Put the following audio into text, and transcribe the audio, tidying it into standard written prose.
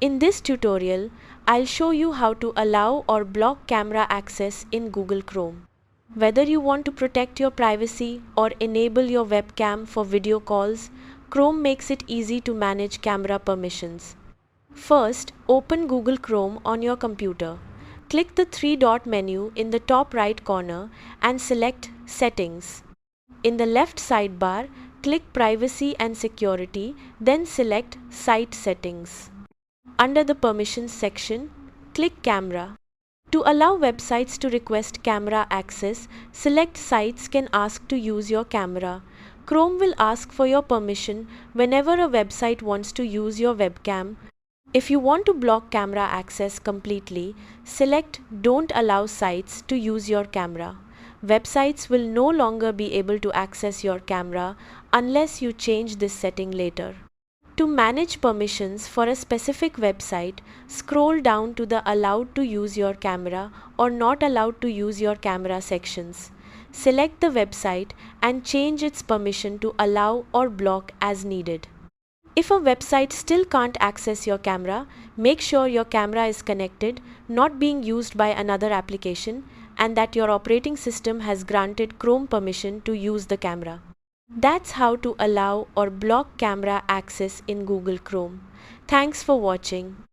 In this tutorial, I'll show you how to allow or block camera access in Google Chrome. Whether you want to protect your privacy or enable your webcam for video calls, Chrome makes it easy to manage camera permissions. First, open Google Chrome on your computer. Click the three-dot menu in the top right corner and select Settings. In the left sidebar, click Privacy and Security, then select Site Settings. Under the Permissions section, click Camera. To allow websites to request camera access, select Sites can ask to use your camera. Chrome will ask for your permission whenever a website wants to use your webcam. If you want to block camera access completely, select Don't allow sites to use your camera. Websites will no longer be able to access your camera unless you change this setting later. To manage permissions for a specific website, scroll down to the Allowed to use your camera or Not allowed to use your camera sections. Select the website and change its permission to allow or block as needed. If a website still can't access your camera, make sure your camera is connected, not being used by another application, and that your operating system has granted Chrome permission to use the camera. That's how to allow or block camera access in Google Chrome. Thanks for watching.